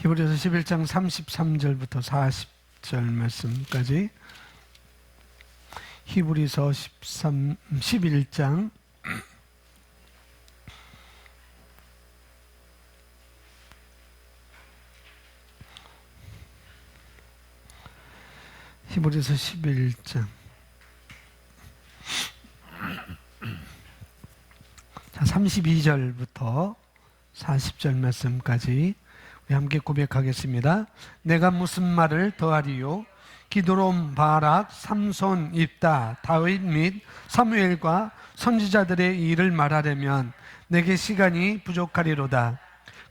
히브리서 11장 33절부터 40절 말씀까지. 히브리서 11장 11장 32절부터 40절 말씀까지 우리 함께 고백하겠습니다. 내가 무슨 말을 더하리요? 기드론, 바락, 삼손, 입다, 다윗 및 사무엘과 선지자들의 일을 말하려면 내게 시간이 부족하리로다.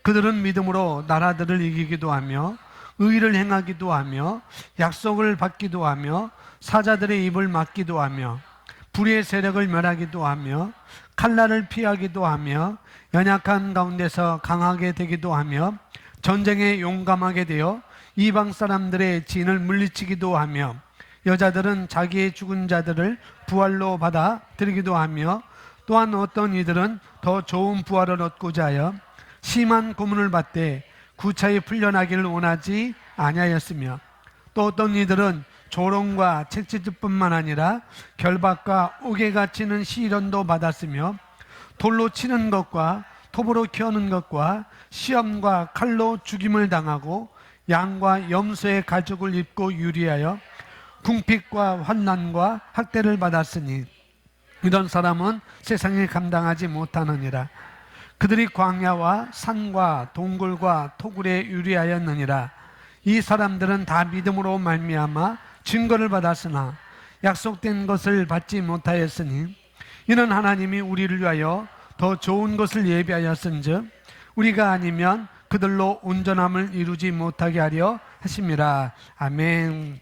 그들은 믿음으로 나라들을 이기기도 하며 의를 행하기도 하며 약속을 받기도 하며 사자들의 입을 막기도 하며 불의의 세력을 멸하기도 하며 칼날을 피하기도 하며 연약한 가운데서 강하게 되기도 하며 전쟁에 용감하게 되어 이방 사람들의 진을 물리치기도 하며 여자들은 자기의 죽은 자들을 부활로 받아 들이기도 하며 또한 어떤 이들은 더 좋은 부활을 얻고자 하여 심한 고문을 받되 구차히 풀려나기를 원하지 아니하였으며 또 어떤 이들은 조롱과 채찍질뿐만 아니라 결박과 옥에 갇히는 시련도 받았으며 돌로 치는 것과 톱으로 켜는 것과 시험과 칼로 죽임을 당하고 양과 염소의 가죽을 입고 유리하여 궁핍과 환난과 학대를 받았으니 이런 사람은 세상에 감당하지 못하느니라. 그들이 광야와 산과 동굴과 토굴에 유리하였느니라. 이 사람들은 다 믿음으로 말미암아 증거를 받았으나 약속된 것을 받지 못하였으니 이는 하나님이 우리를 위하여 더 좋은 것을 예비하였은즉 우리가 아니면 그들로 온전함을 이루지 못하게 하려 하심이라. 아멘.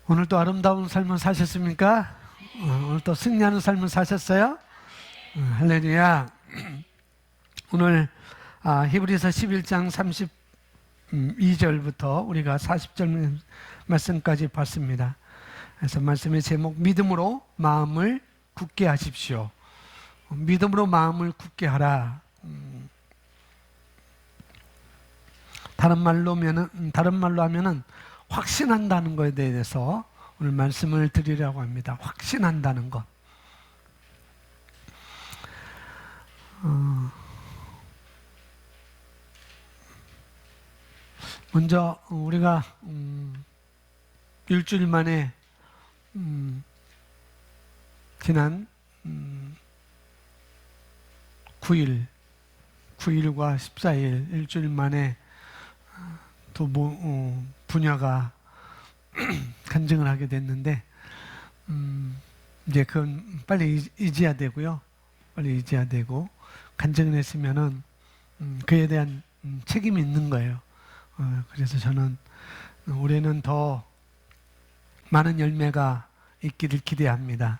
오늘도 아름다운 삶을 사셨습니까? 오늘도 승리하는 삶을 사셨어요? 할렐루야. 오늘 히브리서 11장 32절부터 우리가 40절 말씀까지 봤습니다. 그래서 말씀의 제목, 믿음으로 마음을 굳게 하십시오. 믿음으로 마음을 굳게 하라. 다른 말로 하면은 확신한다는 것에 대해서 오늘 말씀을 드리려고 합니다. 확신한다는 것. 먼저 우리가 일주일 만에 지난 9일과 14일 일주일 만에 또 부녀가 간증을 하게 됐는데 이제 그건 빨리 잊어야 되고요. 빨리 잊어야 되고 간증을 했으면은 그에 대한 책임이 있는 거예요. 그래서 저는 올해는 더 많은 열매가 있기를 기대합니다.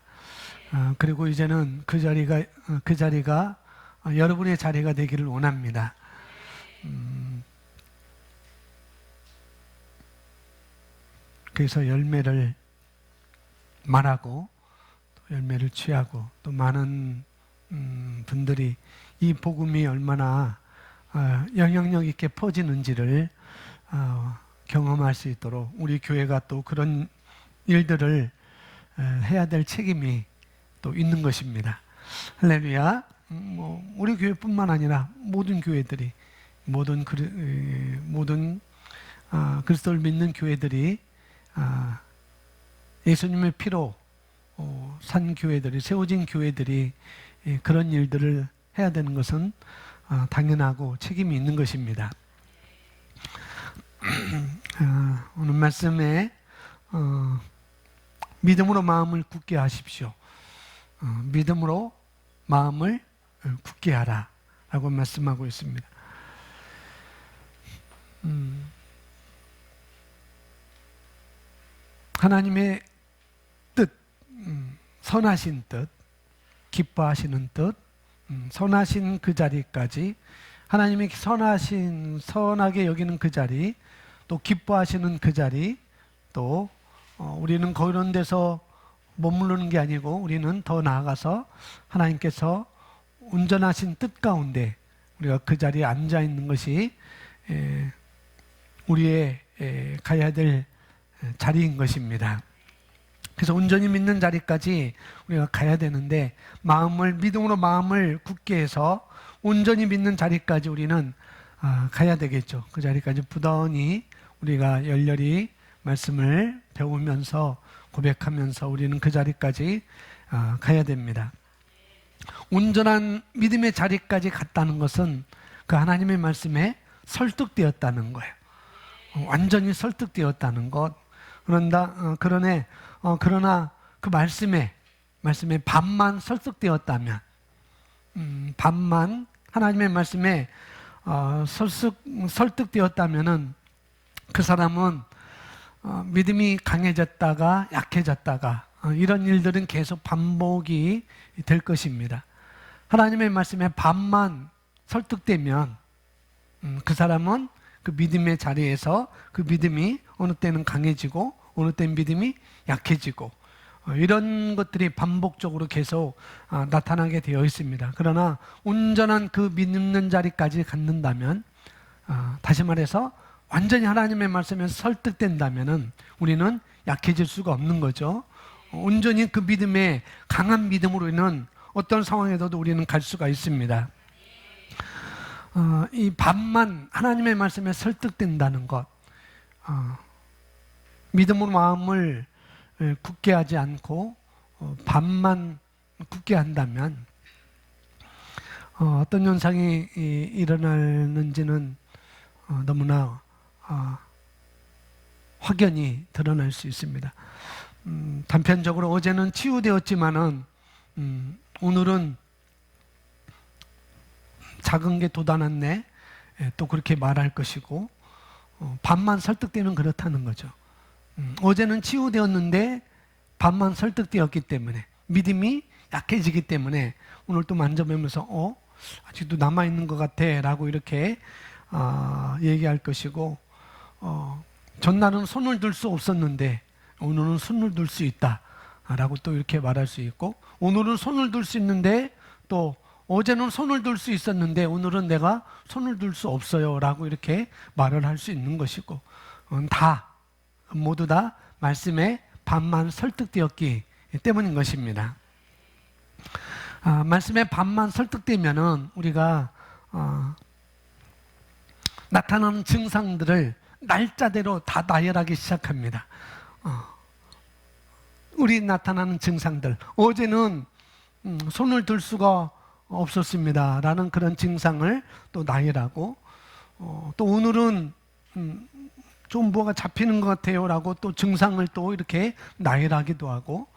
그리고 이제는 그 자리가 여러분의 자리가 되기를 원합니다. 그래서 열매를 말하고 또 열매를 취하고 또 많은 분들이 이 복음이 얼마나 영향력 있게 퍼지는지를 경험할 수 있도록 우리 교회가 또 그런 일들을 해야 될 책임이 또 있는 것입니다. 할렐루야. 우리 교회뿐만 아니라 모든 교회들이 모든 그리스도를 믿는 교회들이 예수님의 피로 산 교회들이, 세워진 교회들이 그런 일들을 해야 되는 것은 당연하고 책임이 있는 것입니다. 오늘 말씀에 믿음으로 마음을 굳게 하십시오. 믿음으로 마음을 굳게 하라 라고 말씀하고 있습니다. 하나님의 뜻, 선하신 뜻, 기뻐하시는 뜻, 선하신 그 자리까지, 하나님이 선하게 여기는 그 자리, 또 기뻐하시는 그 자리, 또 우리는 그런 데서 머무르는 게 아니고 우리는 더 나아가서 하나님께서 온전하신 뜻 가운데 우리가 그 자리에 앉아 있는 것이 우리의 가야 될 자리인 것입니다. 그래서 온전히 믿는 자리까지 우리가 가야 되는데 믿음으로 마음을 굳게 해서 온전히 믿는 자리까지 우리는 가야 되겠죠. 그 자리까지 부단히 우리가 열렬히 말씀을 배우면서 고백하면서 우리는 그 자리까지 가야 됩니다. 온전한 믿음의 자리까지 갔다는 것은 그 하나님의 말씀에 설득되었다는 거예요. 완전히 설득되었다는 것. 그러나 그 말씀에 반만 설득되었다면, 반만 하나님의 말씀에 설득되었다면은 그 사람은 믿음이 강해졌다가 약해졌다가 이런 일들은 계속 반복이 될 것입니다. 하나님의 말씀에 반만 설득되면 그 사람은 그 믿음의 자리에서 그 믿음이 어느 때는 강해지고 어느 때는 믿음이 약해지고 이런 것들이 반복적으로 계속 나타나게 되어 있습니다. 그러나 온전한 그 믿는 자리까지 갖는다면, 다시 말해서 완전히 하나님의 말씀에 설득된다면은 우리는 약해질 수가 없는 거죠. 온전히 그 믿음에 강한 믿음으로는 어떤 상황에서도 우리는 갈 수가 있습니다. 이 반만 하나님의 말씀에 설득된다는 것, 믿음으로 마음을 굳게 하지 않고 반만 굳게 한다면 어떤 현상이 일어나는지는 너무나 확연히 드러날 수 있습니다. 단편적으로 어제는 치유되었지만은 오늘은 작은 게 돋아났네, 또 그렇게 말할 것이고, 반만 설득되면 그렇다는 거죠. 어제는 치유되었는데 반만 설득되었기 때문에, 믿음이 약해지기 때문에 오늘 또 만져보면서 아직도 남아있는 것 같아 라고 이렇게 얘기할 것이고, 전날은 손을 들 수 없었는데 오늘은 손을 들 수 있다 라고 또 이렇게 말할 수 있고, 오늘은 손을 들 수 있는데 또 어제는 손을 들 수 있었는데 오늘은 내가 손을 들 수 없어요 라고 이렇게 말을 할 수 있는 것이고, 모두 다 말씀에 반만 설득되었기 때문인 것입니다. 말씀에 반만 설득되면은 우리가 나타나는 증상들을 날짜대로 다 나열하기 시작합니다. 우리 나타나는 증상들, 어제는 손을 들 수가 없었습니다 라는 그런 증상을 또 나열하고, 또 오늘은 좀 뭐가 잡히는 것 같아요 라고 또 증상을 또 이렇게 나열하기도 하고,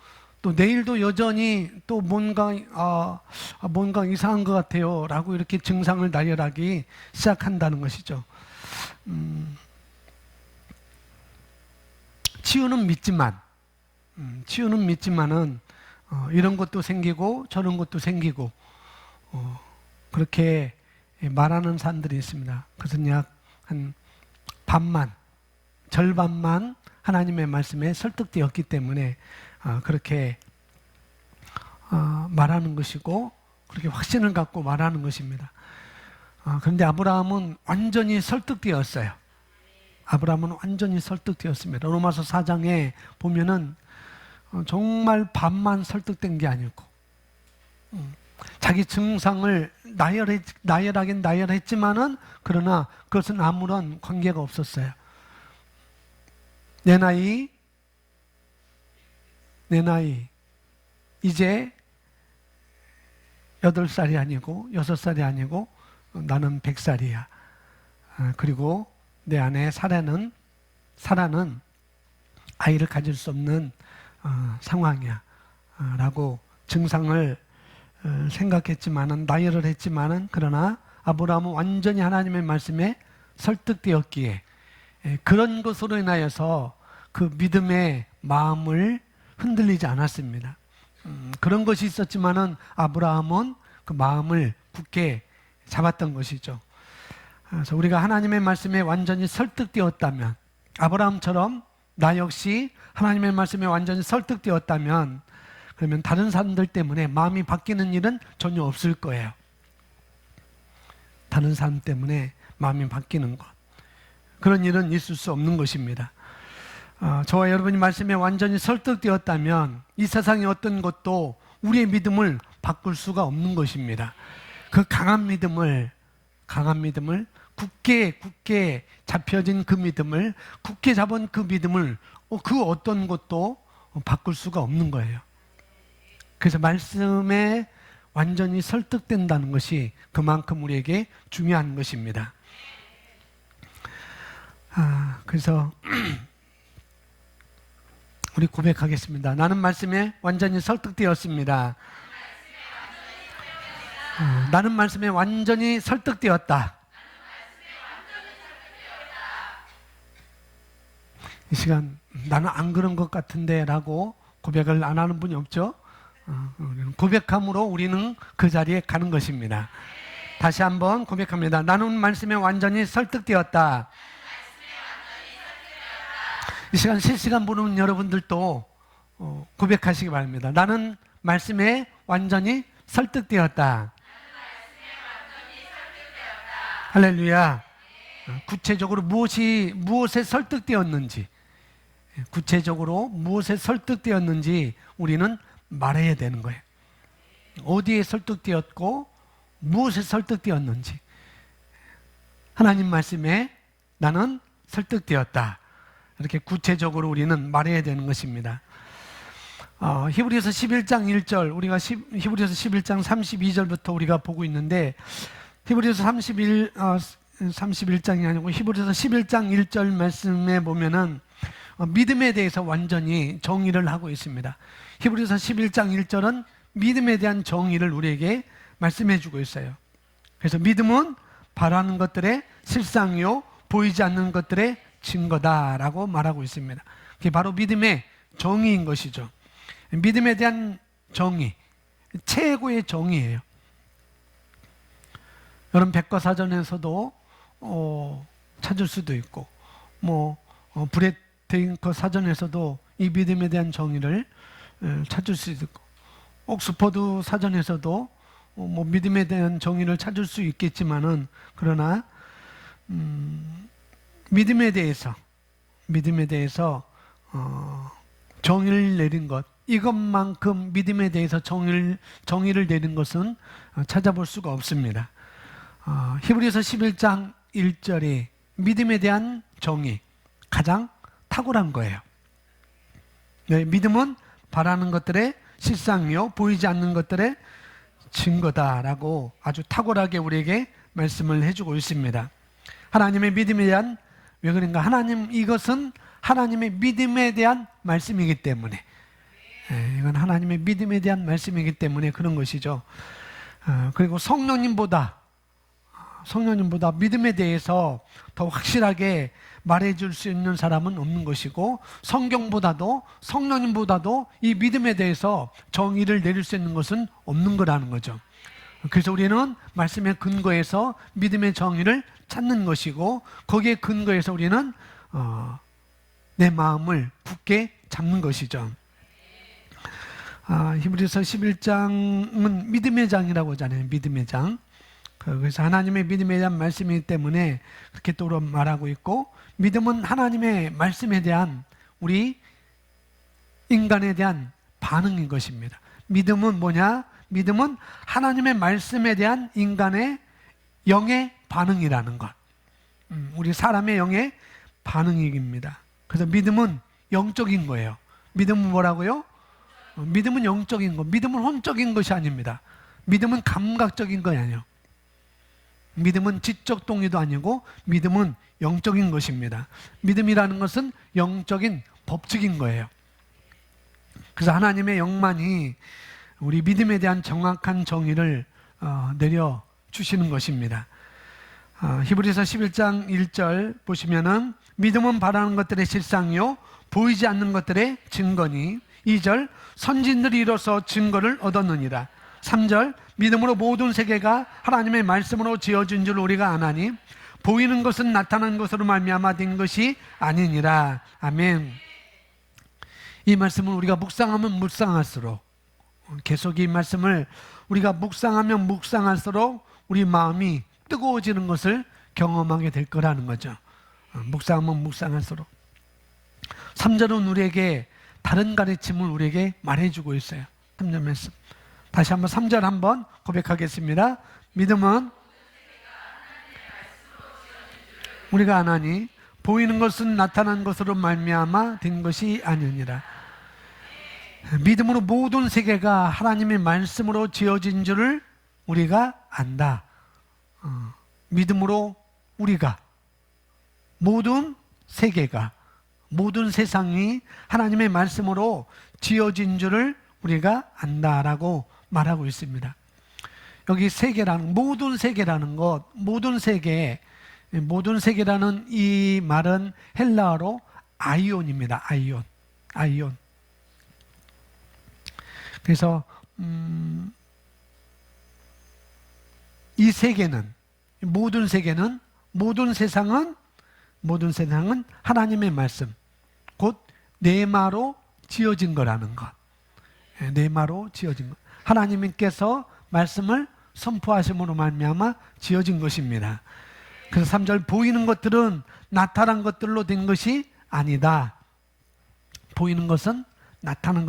또 내일도 여전히 또 뭔가 이상한 것 같아요 라고 이렇게 증상을 나열하기 시작한다는 것이죠. 치유는 믿지만은 이런 것도 생기고 저런 것도 생기고 그렇게 말하는 사람들이 있습니다. 그것은 약 한 절반만 하나님의 말씀에 설득되었기 때문에 그렇게 말하는 것이고, 그렇게 확신을 갖고 말하는 것입니다. 그런데 아브라함은 완전히 설득되었어요. 아브라함은 완전히 설득되었습니다. 로마서 4장에 보면은 정말 반만 설득된 게 아니고, 자기 증상을 나열하긴 나열했지만은 그러나 그것은 아무런 관계가 없었어요. 내 나이 이제 8살이 아니고 6살이 아니고 나는 100살이야. 그리고 내 아내 사라는 아이를 가질 수 없는 상황이야 라고 증상을 생각했지만은, 나열을 했지만은, 그러나 아브라함은 완전히 하나님의 말씀에 설득되었기에 그런 것으로 인하여서 그 믿음의 마음을 흔들리지 않았습니다. 그런 것이 있었지만은 아브라함은 그 마음을 굳게 잡았던 것이죠. 그래서 우리가 하나님의 말씀에 완전히 설득되었다면, 아브라함처럼 나 역시 하나님의 말씀에 완전히 설득되었다면, 그러면 다른 사람들 때문에 마음이 바뀌는 일은 전혀 없을 거예요. 다른 사람 때문에 마음이 바뀌는 것, 그런 일은 있을 수 없는 것입니다. 저와 여러분이 말씀에 완전히 설득되었다면 이 세상의 어떤 것도 우리의 믿음을 바꿀 수가 없는 것입니다. 그 강한 믿음을 굳게 잡혀진 그 믿음을, 굳게 잡은 그 믿음을 그 어떤 것도 바꿀 수가 없는 거예요. 그래서 말씀에 완전히 설득된다는 것이 그만큼 우리에게 중요한 것입니다. 그래서 우리 고백하겠습니다. 나는 말씀에 완전히 설득되었습니다. 나는 말씀에 완전히 설득되었다. 이 시간 나는 안 그런 것 같은데 라고 고백을 안 하는 분이 없죠? 고백함으로 우리는 그 자리에 가는 것입니다. 다시 한번 고백합니다. 나는 말씀에 완전히 설득되었다. 이 시간 실시간 보는 여러분들도 고백하시기 바랍니다. 나는 말씀에 완전히 설득되었다. 할렐루야. 구체적으로 무엇에 설득되었는지, 우리는 말해야 되는 거예요. 어디에 설득되었고 무엇에 설득되었는지. 하나님 말씀에 나는 설득되었다. 이렇게 구체적으로 우리는 말해야 되는 것입니다. 히브리서 11장 1절, 우리가 히브리서 11장 32절부터 우리가 보고 있는데, 히브리서 31장이 아니고 히브리서 11장 1절 말씀에 보면은 믿음에 대해서 완전히 정의를 하고 있습니다. 히브리서 11장 1절은 믿음에 대한 정의를 우리에게 말씀해 주고 있어요. 그래서 믿음은 바라는 것들의 실상이요 보이지 않는 것들의 증거다라고 말하고 있습니다. 그게 바로 믿음의 정의인 것이죠. 믿음에 대한 정의, 최고의 정의예요. 여러분 백과사전에서도 찾을 수도 있고, 브레드잉커 사전에서도 이 믿음에 대한 정의를 찾을 수 있고, 옥스퍼드 사전에서도 믿음에 대한 정의를 찾을 수 있겠지만은, 그러나 믿음에 대해서 정의를 내린 것, 이것만큼 믿음에 대해서 정의를 내린 것은 찾아볼 수가 없습니다. 히브리서 11장 1절이 믿음에 대한 정의, 가장 탁월한 거예요. 네, 믿음은 바라는 것들의 실상이요 보이지 않는 것들의 증거다라고 아주 탁월하게 우리에게 말씀을 해주고 있습니다. 하나님의 믿음에 대한, 왜 그런가? 이것은 하나님의 믿음에 대한 말씀이기 때문에, 이건 하나님의 믿음에 대한 말씀이기 때문에 그런 것이죠. 그리고 성령님보다 믿음에 대해서 더 확실하게 말해줄 수 있는 사람은 없는 것이고, 성령님보다도 이 믿음에 대해서 정의를 내릴 수 있는 것은 없는 거라는 거죠. 그래서 우리는 말씀의 근거에서 믿음의 정의를 찾는 것이고, 거기에 근거해서 우리는 내 마음을 굳게 잡는 것이죠. 히브리서 11장은 믿음의 장이라고 하잖아요. 믿음의 장. 그래서 하나님의 믿음에 대한 말씀이기 때문에 그렇게 또 말하고 있고, 믿음은 하나님의 말씀에 대한 우리 인간에 대한 반응인 것입니다. 믿음은 뭐냐? 믿음은 하나님의 말씀에 대한 인간의 영의 반응이라는 것. 우리 사람의 영의 반응입니다. 그래서 믿음은 영적인 거예요. 믿음은 뭐라고요? 믿음은 영적인 거. 믿음은 혼적인 것이 아닙니다. 믿음은 감각적인 것이 아니에요. 믿음은 지적 동의도 아니고 믿음은 영적인 것입니다. 믿음이라는 것은 영적인 법칙인 거예요. 그래서 하나님의 영만이 우리 믿음에 대한 정확한 정의를 내려주시는 것입니다. 히브리서 11장 1절 보시면은 믿음은 바라는 것들의 실상이요 보이지 않는 것들의 증거니, 2절 선진들이 이뤄서 증거를 얻었느니라. 3절 믿음으로 모든 세계가 하나님의 말씀으로 지어진 줄 우리가 아나니 보이는 것은 나타난 것으로 말미암아 된 것이 아니니라. 아멘. 이 말씀을 우리가 묵상하면 묵상할수록, 계속 이 말씀을 우리가 묵상하면 묵상할수록 우리 마음이 뜨거워지는 것을 경험하게 될 거라는 거죠. 묵상하면 묵상할수록. 3절은 우리에게 다른 가르침을 우리에게 말해주고 있어요. 3절 말씀. 다시 한번 3절 한번 고백하겠습니다. 믿음은 우리가 안 하니 보이는 것은 나타난 것으로 말미암아 된 것이 아니니라. 믿음으로 모든 세계가 하나님의 말씀으로 지어진 줄을 우리가 안다. 믿음으로 우리가 모든 세계가 모든 세상이 하나님의 말씀으로 지어진 줄을 우리가 안다라고 말하고 있습니다. 여기 세계라는 모든 세계라는 것, 모든 세계라는 이 말은 헬라어로 아이온입니다. 아이온. 그래서 이 세계는 모든 세상은 하나님의 말씀, 곧 네마로 지어진 거라는 것. 네마로 지어진 것. 하나님께서 말씀을 선포하심으로 말미암아 지어진 것입니다. 그래서 3절 보이는 것들은 나타난 것들로 된 것이 아니다. 보이는 것은 나타난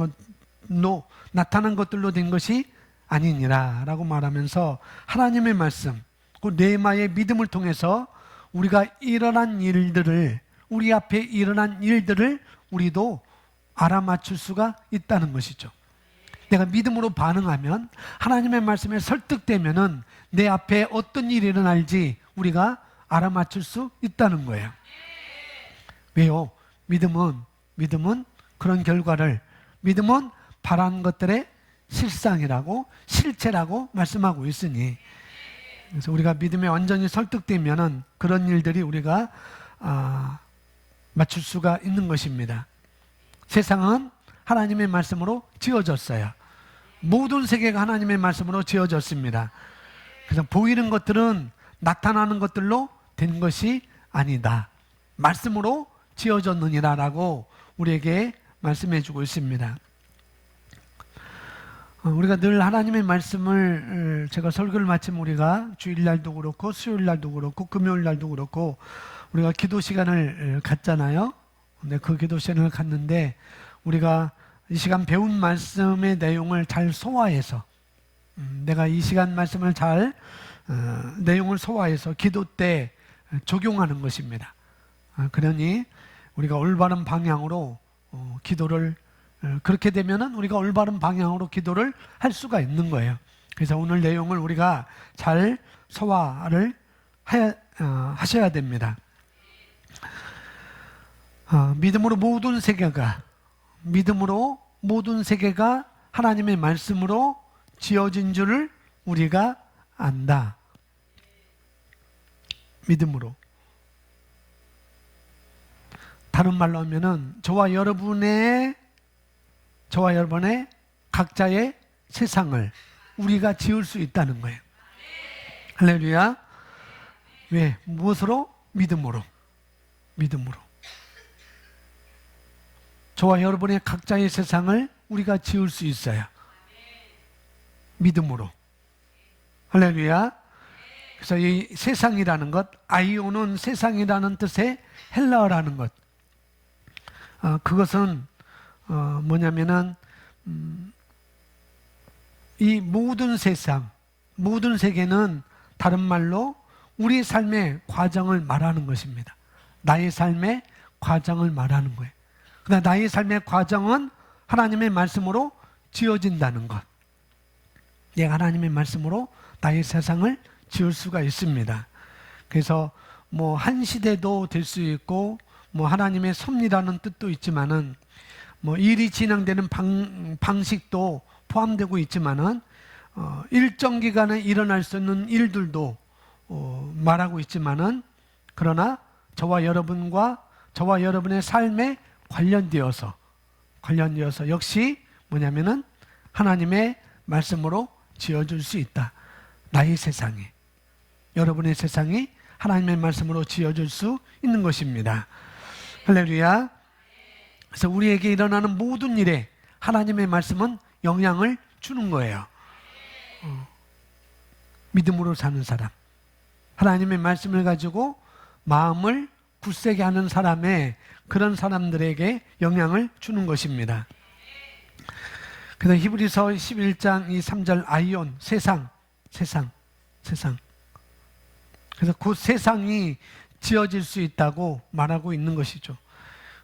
것들로 된 것이 아니니라 라고 말하면서 하나님의 말씀, 그 네마의 믿음을 통해서 우리가 우리 앞에 일어난 일들을 우리도 알아맞힐 수가 있다는 것이죠. 내가 믿음으로 반응하면, 하나님의 말씀에 설득되면은 내 앞에 어떤 일이 일어날지 우리가 알아맞힐 수 있다는 거예요. 왜요? 믿음은 그런 결과를, 믿음은 바란 것들의 실체라고 말씀하고 있으니, 그래서 우리가 믿음에 완전히 설득되면은 그런 일들이 우리가 맞출 수가 있는 것입니다. 세상은 하나님의 말씀으로 지어졌어요. 모든 세계가 하나님의 말씀으로 지어졌습니다. 그래서 보이는 것들은 나타나는 것들로 된 것이 아니다. 말씀으로 지어졌느니라 라고 우리에게 말씀해 주고 있습니다. 우리가 늘 하나님의 말씀을, 제가 설교를 마치면 우리가 주일날도 그렇고 수요일날도 그렇고 금요일날도 그렇고 우리가 기도 시간을 갖잖아요. 근데 그 기도 시간을 갖는데 우리가 이 시간 배운 말씀의 내용을 잘 소화해서, 내가 이 시간 말씀을 내용을 소화해서 기도 때 적용하는 것입니다. 그러니 우리가 올바른 방향으로 기도를, 그렇게 되면은 우리가 올바른 방향으로 기도를 할 수가 있는 거예요. 그래서 오늘 내용을 우리가 잘 소화를 하셔야 됩니다. 믿음으로 모든 세계가 하나님의 말씀으로 지어진 줄을 우리가 안다. 믿음으로. 다른 말로 하면은 저와 여러분의 각자의 세상을 우리가 지을 수 있다는 거예요. 할렐루야. 왜? 무엇으로? 믿음으로. 저와 여러분의 각자의 세상을 우리가 지을 수 있어요. 믿음으로. 할렐루야. 그래서 이 세상이라는 것, 아이오는 세상이라는 뜻의 헬라어라는 것. 그것은 뭐냐면은 이 모든 세계는 다른 말로 우리 삶의 과정을 말하는 것입니다. 나의 삶의 과정을 말하는 거예요. 그러나 나의 삶의 과정은 하나님의 말씀으로 지어진다는 것. 내가 하나님의 말씀으로 나의 세상을 지을 수가 있습니다. 그래서 뭐 한 시대도 될 수 있고, 뭐 하나님의 섭리라는 뜻도 있지만은, 뭐 일이 진행되는 방식도 포함되고 있지만은, 일정 기간에 일어날 수 있는 일들도 말하고 있지만은, 그러나 저와 여러분의 삶에 관련되어서 역시 뭐냐면은 하나님의 말씀으로 지어줄 수 있다. 나의 세상이, 여러분의 세상이 하나님의 말씀으로 지어줄 수 있는 것입니다. 할렐루야. 그래서 우리에게 일어나는 모든 일에 하나님의 말씀은 영향을 주는 거예요. 믿음으로 사는 사람, 하나님의 말씀을 가지고 마음을 굳세게 하는 그런 사람들에게 영향을 주는 것입니다. 그래서 히브리서 11장 3절 아이온, 세상. 그래서 그 세상이 지어질 수 있다고 말하고 있는 것이죠.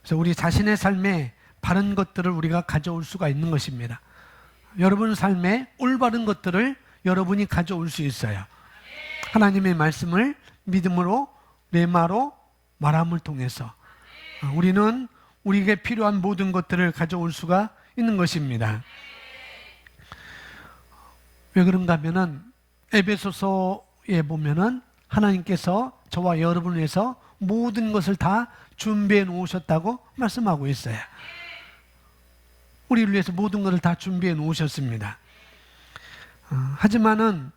그래서 우리 자신의 삶에 바른 것들을 우리가 가져올 수가 있는 것입니다. 여러분 삶에 올바른 것들을 여러분이 가져올 수 있어요. 하나님의 말씀을 믿음으로, 레마로, 말함을 통해서 우리는 우리에게 필요한 모든 것들을 가져올 수가 있는 것입니다. 왜 그런가 하면은 에베소서에 보면은 하나님께서 저와 여러분을 위해서 모든 것을 다 준비해 놓으셨다고 말씀하고 있어요. 우리를 위해서 모든 것을 다 준비해 놓으셨습니다. 하지만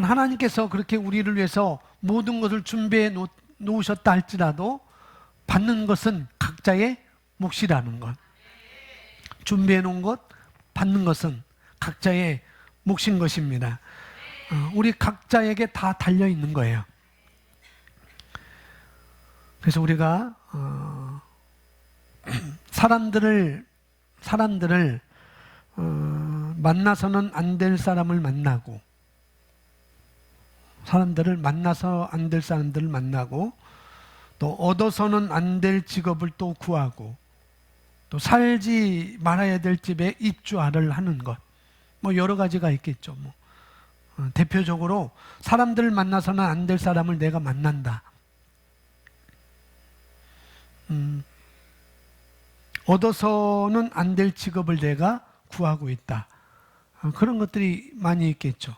하나님께서 그렇게 우리를 위해서 모든 것을 준비해 놓으셨다 할지라도 받는 것은 각자의 몫이라는 것. 준비해 놓은 것, 받는 것은 각자의 몫인 것입니다. 우리 각자에게 다 달려 있는 거예요. 그래서 우리가 사람들을 만나서는 안 될 사람을 만나고, 사람들을 만나서 안 될 사람들을 만나고, 또 얻어서는 안 될 직업을 또 구하고, 또 살지 말아야 될 집에 입주를 하는 것, 뭐 여러 가지가 있겠죠. 대표적으로 사람들을 만나서는 안 될 사람을 내가 만난다. 얻어서는 안 될 직업을 내가 구하고 있다. 그런 것들이 많이 있겠죠.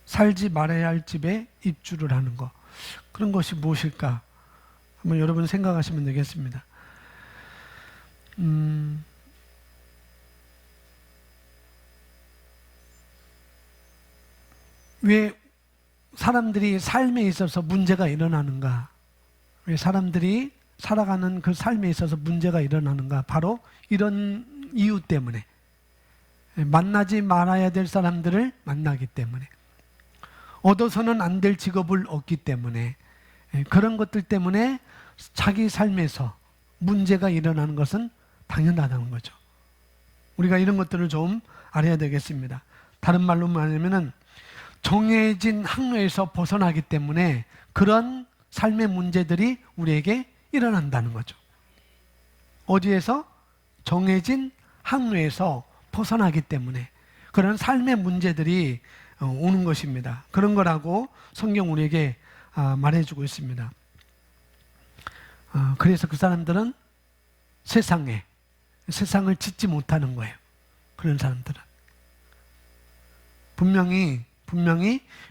살지 말아야 할 집에 입주를 하는 것. 그런 것이 무엇일까? 한번 여러분 생각하시면 되겠습니다. 왜 사람들이 삶에 있어서 문제가 일어나는가? 왜 사람들이 살아가는 그 삶에 있어서 문제가 일어나는가? 바로 이런 이유 때문에. 만나지 말아야 될 사람들을 만나기 때문에, 얻어서는 안 될 직업을 얻기 때문에, 그런 것들 때문에 자기 삶에서 문제가 일어나는 것은 당연하다는 거죠. 우리가 이런 것들을 좀 알아야 되겠습니다. 다른 말로 말하면 정해진 항로에서 벗어나기 때문에 그런 삶의 문제들이 우리에게 일어난다는 거죠. 어디에서? 정해진 항로에서 벗어나기 때문에 그런 삶의 문제들이 오는 것입니다. 그런 거라고 성경 우리에게 말해주고 있습니다. 그래서 그 사람들은 세상을 짓지 못하는 거예요. 그런 사람들은 분명히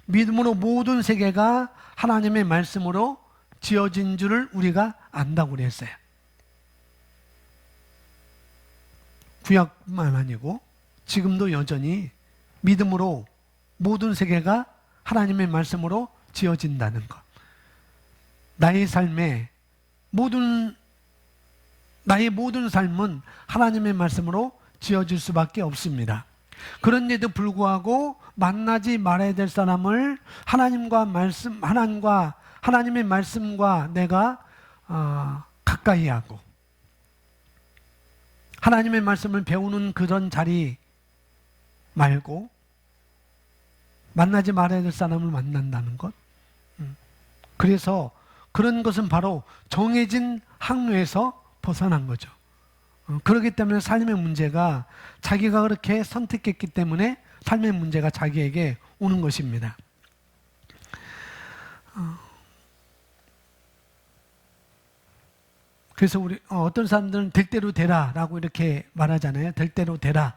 믿음으로 모든 세계가 하나님의 말씀으로 지어진 줄을 우리가 안다고 그랬어요. 구약만 아니고 지금도 여전히 믿음으로 모든 세계가 하나님의 말씀으로 지어진다는 것. 나의 모든 삶은 하나님의 말씀으로 지어질 수밖에 없습니다. 그런데도 불구하고 만나지 말아야 될 사람을 하나님의 말씀과 내가 가까이 하고, 하나님의 말씀을 배우는 그런 자리 말고 만나지 말아야 될 사람을 만난다는 것. 그래서 그런 것은 바로 정해진 항로에서 벗어난 거죠. 그렇기 때문에 삶의 문제가 자기가 그렇게 선택했기 때문에 삶의 문제가 자기에게 오는 것입니다. 그래서 어떤 사람들은 될 대로 되라라고 이렇게 말하잖아요. 될 대로 되라.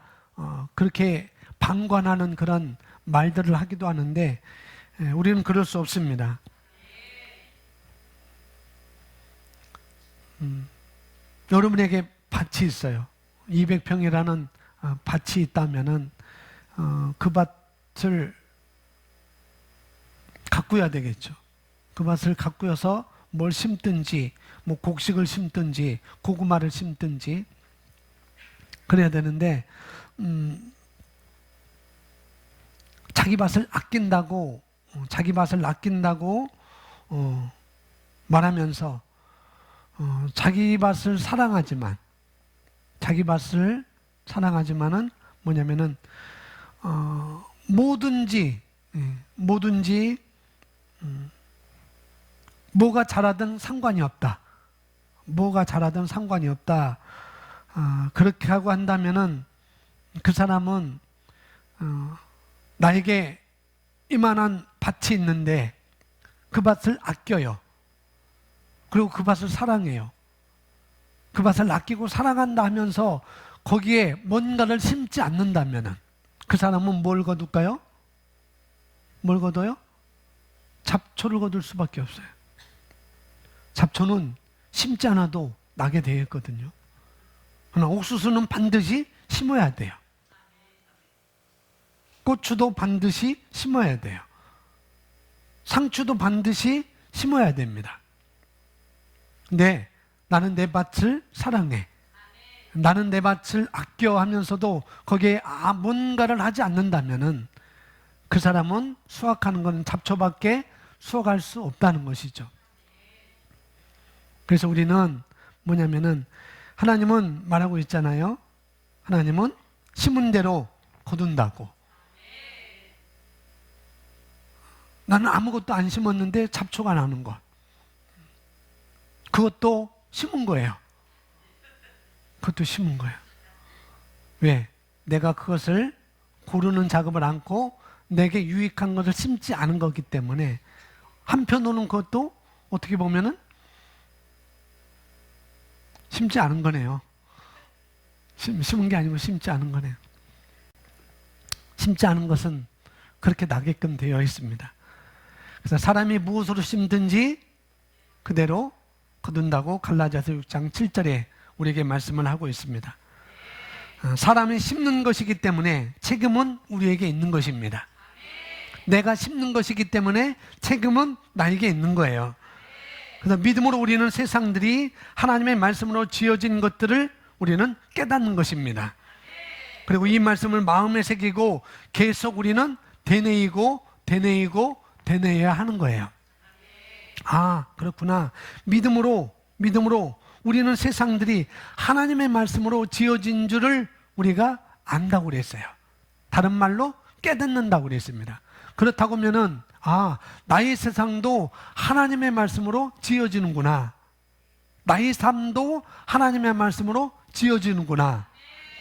그렇게 방관하는 그런 말들을 하기도 하는데 우리는 그럴 수 없습니다. 여러분에게 밭이 있어요. 200평이라는 밭이 있다면은 그 밭을 가꾸어야 되겠죠. 그 밭을 가꾸어서 뭘 심든지, 뭐 곡식을 심든지, 고구마를 심든지 그래야 되는데 자기 밭을 아낀다고 말하면서 자기 밭을 사랑하지만은 뭐냐면은 뭐든지 뭐가 자라든 상관이 없다. 그렇게 하고 한다면은 그 사람은 나에게 이만한 밭이 있는데 그 밭을 아껴요. 그리고 그 밭을 사랑해요. 그 밭을 아끼고 사랑한다 하면서 거기에 뭔가를 심지 않는다면은 그 사람은 뭘 거둘까요? 뭘 거둬요? 잡초를 거둘 수밖에 없어요. 잡초는 심지 않아도 나게 되어 있거든요. 그러나 옥수수는 반드시 심어야 돼요. 고추도 반드시 심어야 돼요. 상추도 반드시 심어야 됩니다. 근데 나는 내 밭을 사랑해. 나는 내 밭을 아껴 하면서도 거기에 뭔가를 하지 않는다면은 그 사람은 수확하는 것은 잡초밖에 수확할 수 없다는 것이죠. 그래서 우리는 뭐냐면은 하나님은 말하고 있잖아요. 하나님은 심은 대로 거둔다고. 나는 아무것도 안 심었는데 잡초가 나는 것. 그것도 심은 거예요. 왜? 내가 그것을 고르는 작업을 않고 내게 유익한 것을 심지 않은 거기 때문에 한편으로는 그것도 어떻게 보면은 심지 않은 거네요. 심은 게 아니고 심지 않은 거네요. 심지 않은 것은 그렇게 나게끔 되어 있습니다. 그래서 사람이 무엇으로 심든지 그대로 거둔다고 갈라디아서 6장 7절에 우리에게 말씀을 하고 있습니다. 사람이 심는 것이기 때문에 책임은 우리에게 있는 것입니다. 내가 심는 것이기 때문에 책임은 나에게 있는 거예요. 그래서 믿음으로 우리는 세상들이 하나님의 말씀으로 지어진 것들을 우리는 깨닫는 것입니다. 그리고 이 말씀을 마음에 새기고 계속 우리는 되뇌어야 하는 거예요. 아, 그렇구나. 믿음으로 우리는 세상들이 하나님의 말씀으로 지어진 줄을 우리가 안다고 그랬어요. 다른 말로 깨닫는다고 그랬습니다. 그렇다고 하면은 나의 세상도 하나님의 말씀으로 지어지는구나. 나의 삶도 하나님의 말씀으로 지어지는구나.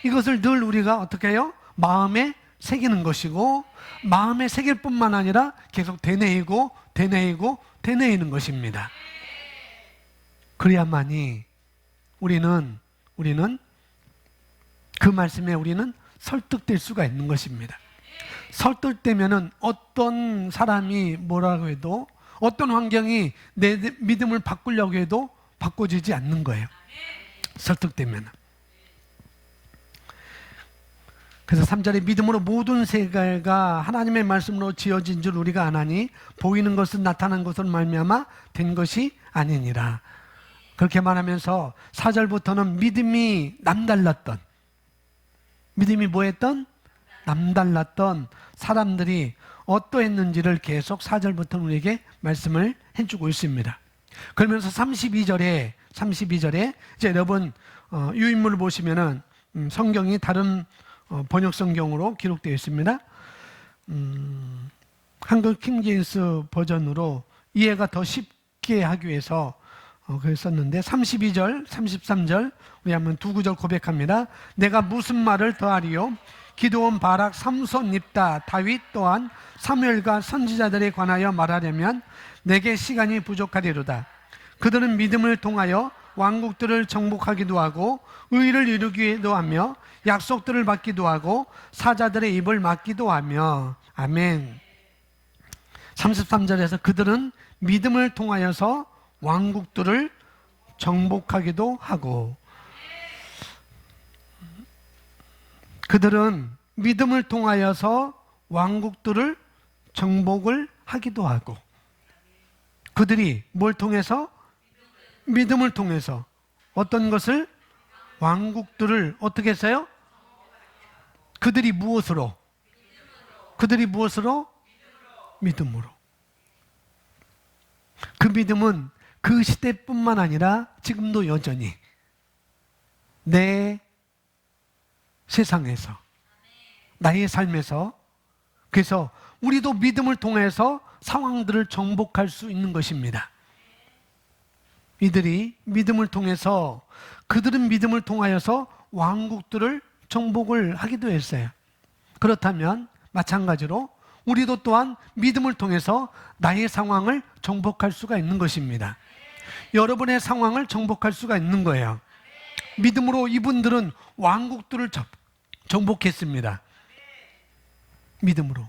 이것을 늘 우리가 어떻게 해요? 마음에 새기는 것이고, 마음에 새길 뿐만 아니라 계속 되뇌이는 것입니다. 그래야만이 우리는 그 말씀에 우리는 설득될 수가 있는 것입니다. 설득되면은 어떤 사람이 뭐라고 해도, 어떤 환경이 내 믿음을 바꾸려고 해도 바꿔지지 않는 거예요. 설득되면은. 그래서 3절에 믿음으로 모든 세계가 하나님의 말씀으로 지어진 줄 우리가 아나니 보이는 것은 나타난 것으로 말미암아 된 것이 아니니라. 그렇게 말하면서 4절부터는 믿음이 남달랐던, 믿음이 뭐했던? 남달랐던 사람들이 어떠했는지를 계속 4절부터 우리에게 말씀을 해주고 있습니다. 그러면서 32절에 이제 여러분 유인물을 보시면은 성경이 다른 번역 성경으로 기록되어 있습니다. 한국 킹제임스 버전으로 이해가 더 쉽게 하기 위해서 그랬었는데 32절, 33절 우리 한번 두 구절 고백합니다. 내가 무슨 말을 더하리요? 기드온, 바락, 삼손, 입다, 다윗 또한 사무엘과 선지자들에 관하여 말하려면 내게 시간이 부족하리로다. 그들은 믿음을 통하여 왕국들을 정복하기도 하고 의를 이루기도 하며 약속들을 받기도 하고 사자들의 입을 막기도 하며. 아멘. 33절에서 그들은 믿음을 통하여서 왕국들을 정복하기도 하고, 그들은 믿음을 통하여서 왕국들을 정복을 하기도 하고, 그들이 뭘 통해서? 믿음을 통해서 어떤 것을? 왕국들을 어떻게 했어요? 그들이 무엇으로? 그들이 무엇으로? 믿음으로. 그 믿음은 그 시대뿐만 아니라 지금도 여전히 내 세상에서, 나의 삶에서, 그래서 우리도 믿음을 통해서 상황들을 정복할 수 있는 것입니다. 이들이 믿음을 통해서, 그들은 믿음을 통하여서 왕국들을 정복을 하기도 했어요. 그렇다면 마찬가지로 우리도 또한 믿음을 통해서 나의 상황을 정복할 수가 있는 것입니다. 여러분의 상황을 정복할 수가 있는 거예요. 믿음으로 이분들은 왕국들을 정복했습니다. 믿음으로.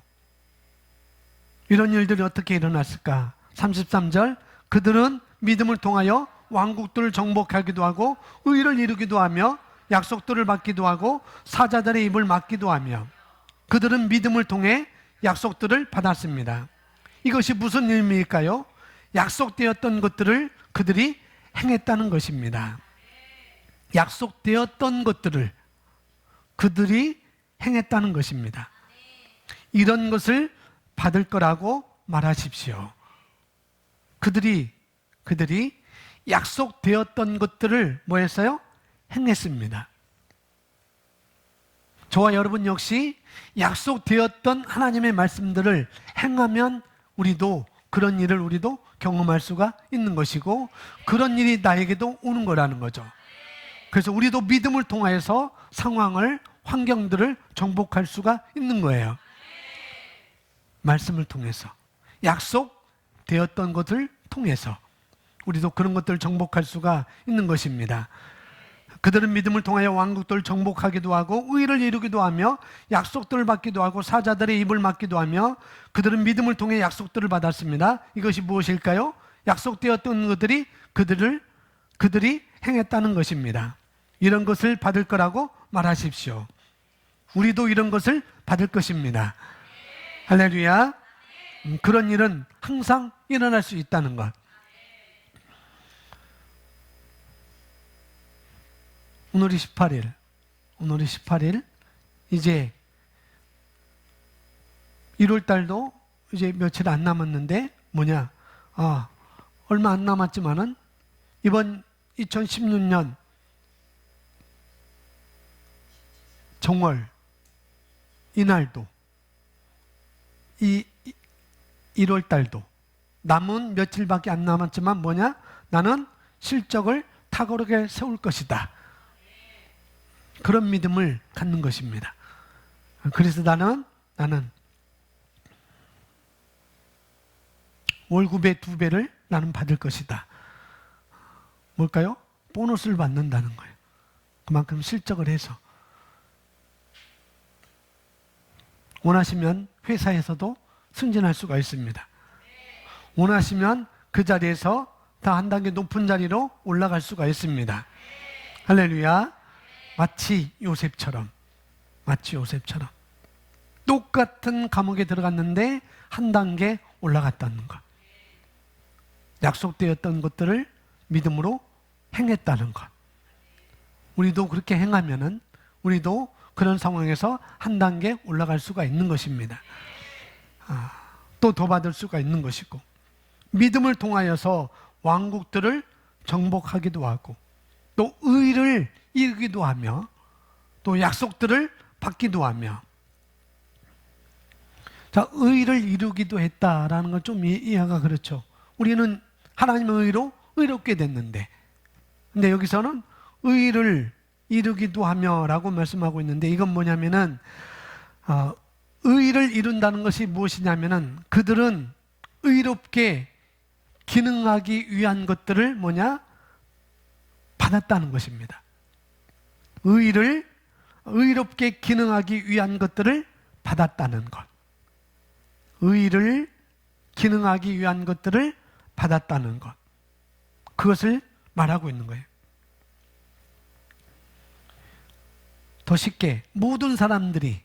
이런 일들이 어떻게 일어났을까? 33절, 그들은 믿음을 통하여 왕국들을 정복하기도 하고 의를 이루기도 하며 약속들을 받기도 하고 사자들의 입을 막기도 하며, 그들은 믿음을 통해 약속들을 받았습니다. 이것이 무슨 의미일까요? 약속되었던 것들을 그들이 행했다는 것입니다. 약속되었던 것들을 그들이 행했다는 것입니다. 이런 것을 받을 거라고 말하십시오. 그들이 약속되었던 것들을 뭐 했어요? 행했습니다. 저와 여러분 역시 약속되었던 하나님의 말씀들을 행하면 우리도 그런 일을 우리도 경험할 수가 있는 것이고, 그런 일이 나에게도 오는 거라는 거죠. 그래서 우리도 믿음을 통해서 상황을, 환경들을 정복할 수가 있는 거예요. 말씀을 통해서, 약속되었던 것을 통해서 우리도 그런 것들을 정복할 수가 있는 것입니다. 그들은 믿음을 통하여 왕국들을 정복하기도 하고 의를 이루기도 하며 약속들을 받기도 하고 사자들의 입을 막기도 하며, 그들은 믿음을 통해 약속들을 받았습니다. 이것이 무엇일까요? 약속되었던 것들이 그들이 행했다는 것입니다. 이런 것을 받을 거라고 말하십시오. 우리도 이런 것을 받을 것입니다. 할렐루야. 그런 일은 항상 일어날 수 있다는 것. 오늘이 18일, 이제 1월달도 이제 며칠 안 남았는데 얼마 안 남았지만은 이번 2016년 정월 이날도, 이 1월달도 남은 며칠밖에 안 남았지만 나는 실적을 탁월하게 세울 것이다. 그런 믿음을 갖는 것입니다. 그래서 나는 월급의 2배를 나는 받을 것이다. 뭘까요? 보너스를 받는다는 거예요. 그만큼 실적을 해서. 원하시면 회사에서도 승진할 수가 있습니다. 원하시면 그 자리에서 더 한 단계 높은 자리로 올라갈 수가 있습니다. 할렐루야. 마치 요셉처럼 똑같은 감옥에 들어갔는데 한 단계 올라갔다는 것. 약속되었던 것들을 믿음으로 행했다는 것. 우리도 그렇게 행하면은 우리도 그런 상황에서 한 단계 올라갈 수가 있는 것입니다. 또 더 받을 수가 있는 것이고, 믿음을 통하여서 왕국들을 정복하기도 하고 또 의를 이루기도 하며 또 약속들을 받기도 하며. 자, 의를 이루기도 했다라는 걸 좀 이해가 그렇죠. 우리는 하나님의 의로 의롭게 됐는데, 근데 여기서는 의를 이루기도 하며 라고 말씀하고 있는데, 이건 뭐냐면은 의를 이룬다는 것이 무엇이냐면은 그들은 의롭게 기능하기 위한 것들을 받았다는 것입니다. 의롭게 기능하기 위한 것들을 받았다는 것. 의를 기능하기 위한 것들을 받았다는 것. 그것을 말하고 있는 거예요. 더 쉽게 모든 사람들이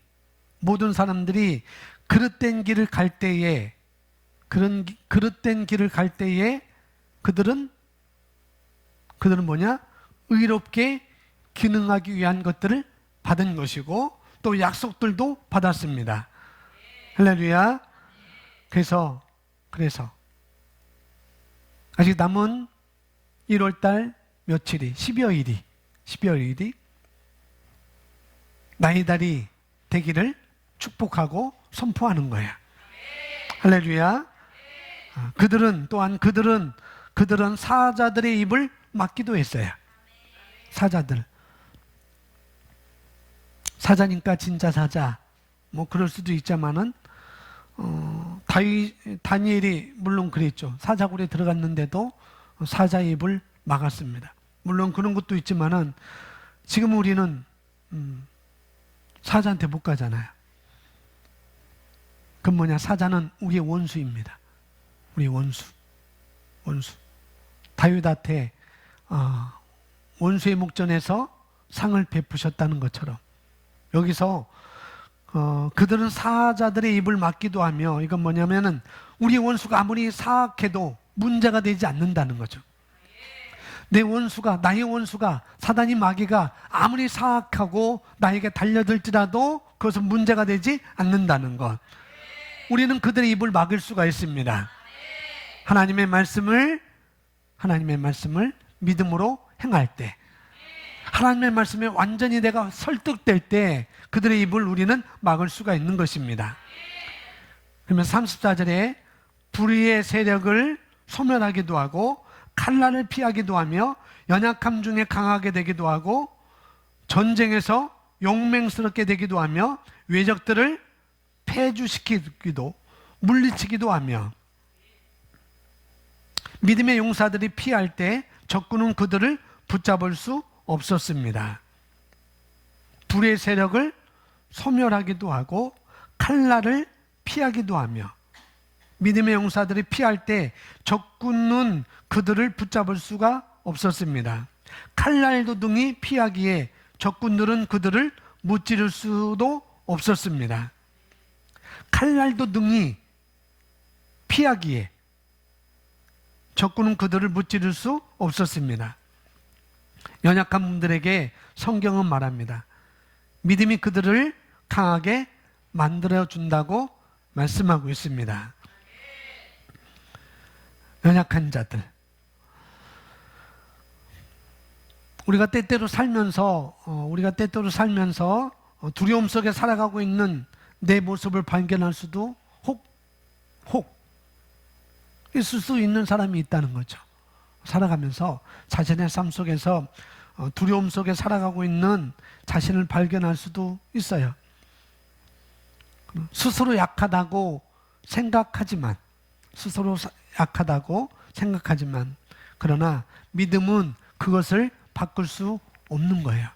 그릇된 길을 갈 때에, 그릇된 길을 갈 때에 그들은 의롭게 기능하기 위한 것들을 받은 것이고 또 약속들도 받았습니다. 할렐루야. 그래서 아직 남은 1월달 며칠이 12월 1일이 나의 달이 되기를 축복하고 선포하는 거야. 할렐루야. 그들은 사자들의 입을 막기도 했어요. 사자니까 진짜 사자, 뭐 그럴 수도 있지만은 다니엘이 물론 그랬죠. 사자굴에 들어갔는데도 사자의 입을 막았습니다. 물론 그런 것도 있지만은 지금 우리는 사자한테 못 가잖아요. 그건 뭐냐? 사자는 우리의 원수입니다. 우리의 원수. 다윗한테 원수의 목전에서 상을 베푸셨다는 것처럼 여기서 그들은 사자들의 입을 막기도 하며, 이건 뭐냐면은 우리 원수가 아무리 사악해도 문제가 되지 않는다는 거죠. 나의 원수가 사단이 마귀가 아무리 사악하고 나에게 달려들지라도 그것은 문제가 되지 않는다는 것. 우리는 그들의 입을 막을 수가 있습니다. 하나님의 말씀을 믿음으로 행할 때, 하나님의 말씀에 완전히 내가 설득될 때 그들의 입을 우리는 막을 수가 있는 것입니다. 그러면 34절에 불의의 세력을 소멸하기도 하고 칼날을 피하기도 하며 연약함 중에 강하게 되기도 하고 전쟁에서 용맹스럽게 되기도 하며 외적들을 패주시키기도 물리치기도 하며, 믿음의 용사들이 피할 때 적군은 그들을 붙잡을 수 없었습니다. 불의 세력을 소멸하기도 하고 칼날을 피하기도 하며, 믿음의 용사들이 피할 때 적군은 그들을 붙잡을 수가 없었습니다. 칼날도 등이 피하기에 적군들은 그들을 무찌를 수도 없었습니다. 칼날도 등이 피하기에 적군은 그들을 무찌를 수 없었습니다. 연약한 분들에게 성경은 말합니다. 믿음이 그들을 강하게 만들어준다고 말씀하고 있습니다. 연약한 자들. 우리가 때때로 살면서 두려움 속에 살아가고 있는 내 모습을 발견할 수도 혹 있을 수 있는 사람이 있다는 거죠. 살아가면서 자신의 삶 속에서 두려움 속에 살아가고 있는 자신을 발견할 수도 있어요. 스스로 약하다고 생각하지만 그러나 믿음은 그것을 바꿀 수 없는 거예요.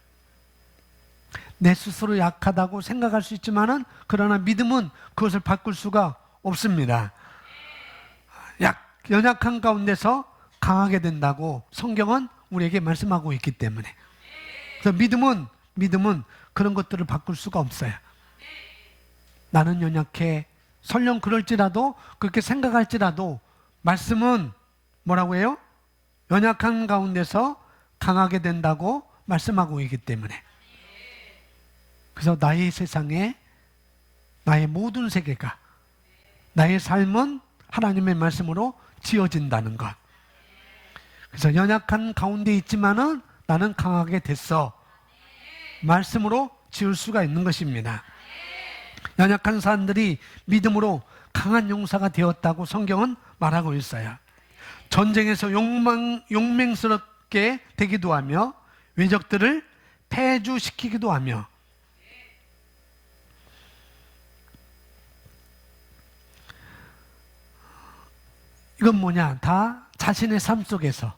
내 스스로 약하다고 생각할 수 있지만은 그러나 믿음은 그것을 바꿀 수가 없습니다. 연약한 가운데서 강하게 된다고 성경은 우리에게 말씀하고 있기 때문에, 그래서 믿음은 그런 것들을 바꿀 수가 없어요. 나는 연약해, 설령 그럴지라도, 그렇게 생각할지라도 말씀은 뭐라고 해요? 연약한 가운데서 강하게 된다고 말씀하고 있기 때문에, 그래서 나의 세상에 나의 모든 세계가, 나의 삶은 하나님의 말씀으로 지어진다는 것. 그래서 연약한 가운데 있지만은 나는 강하게 됐어, 말씀으로 지을 수가 있는 것입니다. 연약한 사람들이 믿음으로 강한 용사가 되었다고 성경은 말하고 있어요. 전쟁에서 용맹스럽게 되기도 하며 외적들을 패주시키기도 하며, 이건 뭐냐? 다 자신의 삶 속에서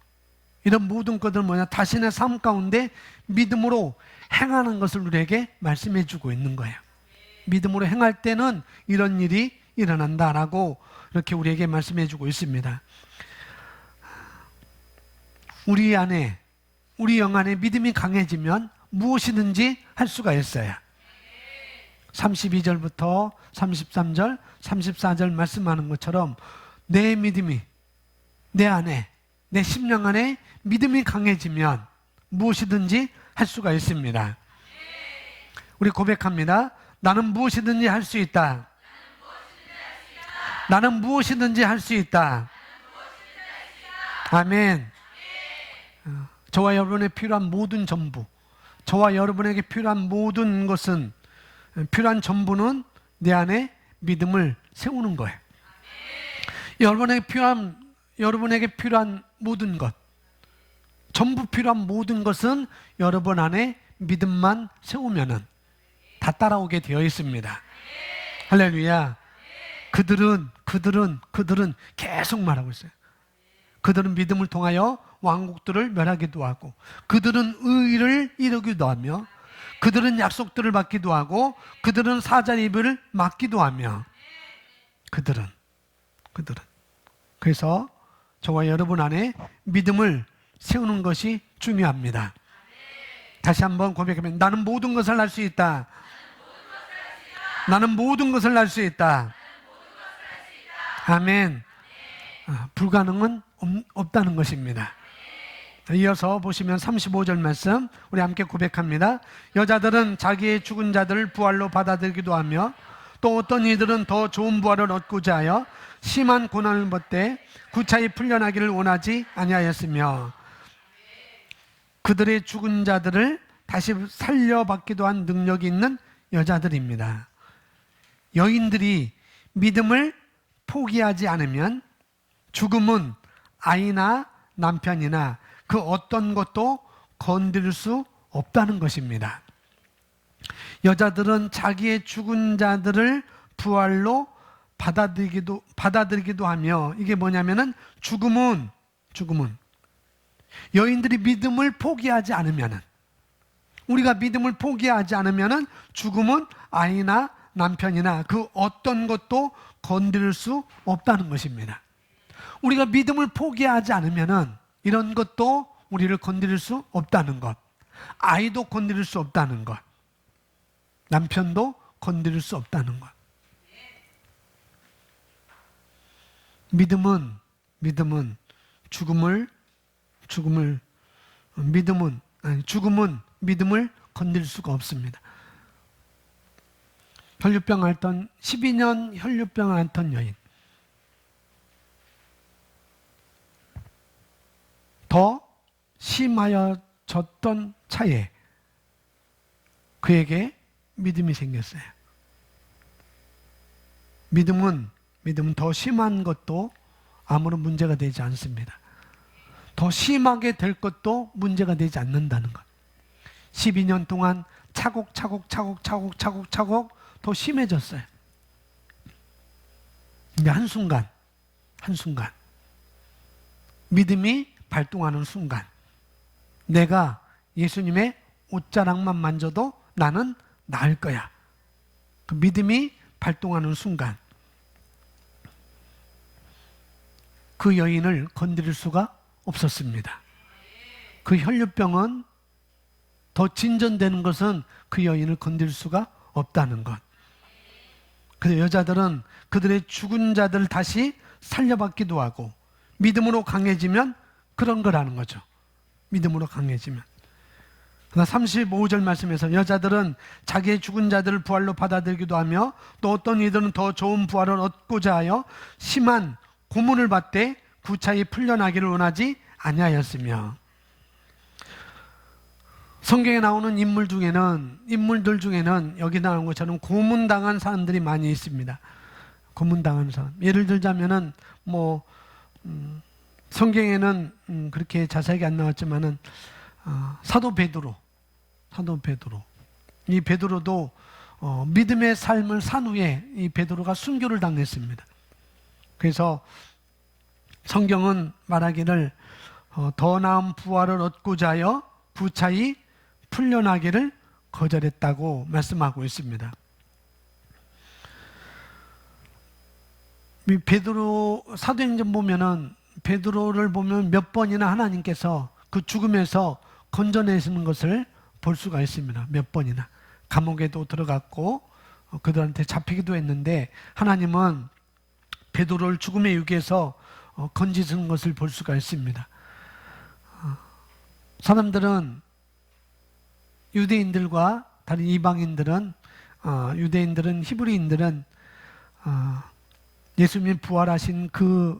이런 모든 것들 뭐냐? 자신의 삶 가운데 믿음으로 행하는 것을 우리에게 말씀해 주고 있는 거예요. 믿음으로 행할 때는 이런 일이 일어난다라고 이렇게 우리에게 말씀해 주고 있습니다. 우리 영 안에 믿음이 강해지면 무엇이든지 할 수가 있어요. 32절부터 33절, 34절 말씀하는 것처럼 내 믿음이 내 안에, 내 심령 안에 믿음이 강해지면 무엇이든지 할 수가 있습니다. 우리 고백합니다. 나는 무엇이든지 할 수 있다. 나는 무엇이든지 할 수 있다. 아멘. 저와 여러분에 필요한 모든 전부, 저와 여러분에게 필요한 모든 것은, 필요한 전부는 내 안에 믿음을 세우는 거예요. 여러분에게 필요한 모든 것, 전부 필요한 모든 것은 여러분 안에 믿음만 세우면은 다 따라오게 되어 있습니다. 할렐루야. 그들은 계속 말하고 있어요. 그들은 믿음을 통하여 왕국들을 멸하기도 하고, 그들은 의를 이루기도 하며, 그들은 약속들을 받기도 하고, 그들은 사자의 입을 막기도 하며, 그들은. 그래서 저와 여러분 안에 믿음을 세우는 것이 중요합니다. 다시 한번 고백하면, 나는 모든 것을 할 수 있다. 나는 모든 것을 할 수 있다. 아멘. 불가능은 없다는 것입니다. 이어서 보시면 35절 말씀 우리 함께 고백합니다. 여자들은 자기의 죽은 자들을 부활로 받아들이기도 하며, 또 어떤 이들은 더 좋은 부활을 얻고자 하여 심한 고난을 받되 구차히 풀려나기를 원하지 아니하였으며, 그들의 죽은 자들을 다시 살려받기도 한 능력이 있는 여자들입니다. 여인들이 믿음을 포기하지 않으면 죽음은 아이나 남편이나 그 어떤 것도 건드릴 수 없다는 것입니다. 여자들은 자기의 죽은 자들을 부활로 받아들이기도 하며, 이게 뭐냐면은 죽음은 여인들이 믿음을 포기하지 않으면은, 우리가 믿음을 포기하지 않으면은 죽음은 아이나 남편이나 그 어떤 것도 건드릴 수 없다는 것입니다. 우리가 믿음을 포기하지 않으면은 이런 것도 우리를 건드릴 수 없다는 것, 아이도 건드릴 수 없다는 것, 남편도 건드릴 수 죽음은 믿음을 건드릴 수가 없습니다. 12년 혈류병을 앓던 여인, 더 심하여졌던 차에 그에게 믿음이 생겼어요. 믿음은 더 심한 것도 아무런 문제가 되지 않습니다. 더 심하게 될 것도 문제가 되지 않는다는 것. 12년 동안 차곡차곡 더 심해졌어요. 근데 한순간 믿음이 발동하는 순간, 내가 예수님의 옷자락만 만져도 나는 나을 거야. 그 믿음이 발동하는 순간 그 여인을 건드릴 수가 없었습니다. 그 혈류병은 더 진전되는 것은 그 여인을 건드릴 수가 없다는 것. 그래서 여자들은 그들의 죽은 자들을 다시 살려받기도 하고, 믿음으로 강해지면 그런 거라는 거죠. 믿음으로 강해지면. 35절 말씀에서 여자들은 자기의 죽은 자들을 부활로 받아들이기도 하며, 또 어떤 이들은 더 좋은 부활을 얻고자 하여 심한 고문을 받되 구차히 풀려나기를 원하지 아니하였으며. 성경에 나오는 인물들 중에는 여기 나온 것처럼 고문당한 사람들이 많이 있습니다. 고문당한 사람. 예를 들자면은 성경에는 그렇게 자세하게 안 나왔지만은 사도 베드로. 이 베드로도 믿음의 삶을 산 후에 이 베드로가 순교를 당했습니다. 그래서 성경은 말하기를 더 나은 부활을 얻고자 하여 부차히 풀려나기를 거절했다고 말씀하고 있습니다. 베드로 사도행전 보면은 베드로를 보면 몇 번이나 하나님께서 그 죽음에서 건져내시는 것을 볼 수가 있습니다. 몇 번이나 감옥에도 들어갔고 그들한테 잡히기도 했는데, 하나님은 베드로를 죽음의 위기에서 건지시는 것을 볼 수가 있습니다. 사람들은, 유대인들과 다른 이방인들은, 유대인들은, 히브리인들은 예수님이 부활하신 그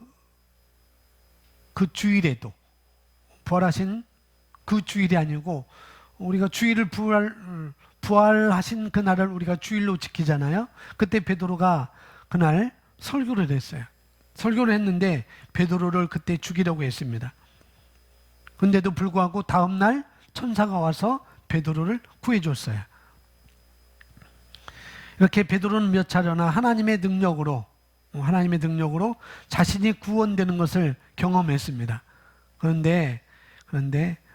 주일에도, 부활하신 그 주일이 아니고 우리가 주일을 부활하신 그날을 우리가 주일로 지키잖아요. 그때 베드로가 그날 설교를 했어요. 설교를 했는데 베드로를 그때 죽이려고 했습니다. 근데도 불구하고 다음날 천사가 와서 베드로를 구해줬어요. 이렇게 베드로는 몇 차례나 하나님의 능력으로 자신이 구원되는 것을 경험했습니다. 그런데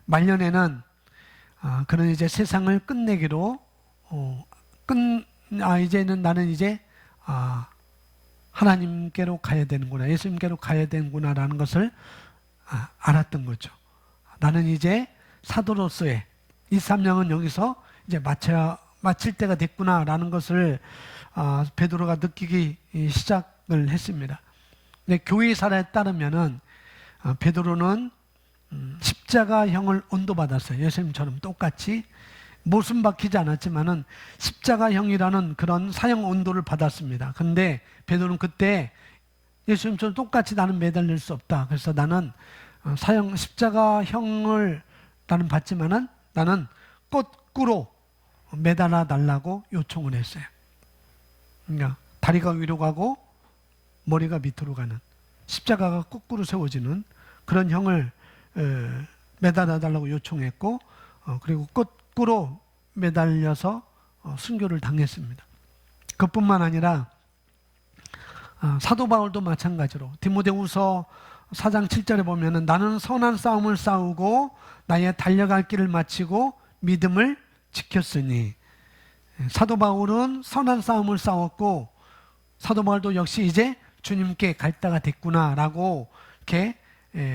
말년에는 그는 이제 세상을 끝내기로 이제는 나는 이제 하나님께로 가야 되는구나, 예수님께로 가야 되는구나라는 것을 알았던 거죠. 나는 이제 사도로서의 23년은 여기서 이제 마칠 때가 됐구나라는 것을 베드로가 느끼기 시작을 했습니다. 근데 교회 사례에 따르면은 베드로는 십자가형을 온도받았어요. 예수님처럼 똑같이 못은 박히지 않았지만은 십자가형이라는 그런 사형 온도를 받았습니다. 근데 베드로는 그때 예수님처럼 똑같이 나는 매달릴 수 없다. 그래서 나는 십자가형을 나는 받지만은 나는 거꾸로 매달아 달라고 요청을 했어요. 그러니까 다리가 위로 가고 머리가 밑으로 가는, 십자가가 거꾸로 세워지는 그런 형을 매달아 달라고 요청했고, 그리고 거꾸로 매달려서 순교를 당했습니다. 그뿐만 아니라 사도 바울도 마찬가지로 디모데후서 4장 7절에 보면은 나는 선한 싸움을 싸우고 나의 달려갈 길을 마치고 믿음을 지켰으니, 사도 바울은 선한 싸움을 싸웠고 사도 바울도 역시 이제 주님께 갈 때가 됐구나라고 이렇게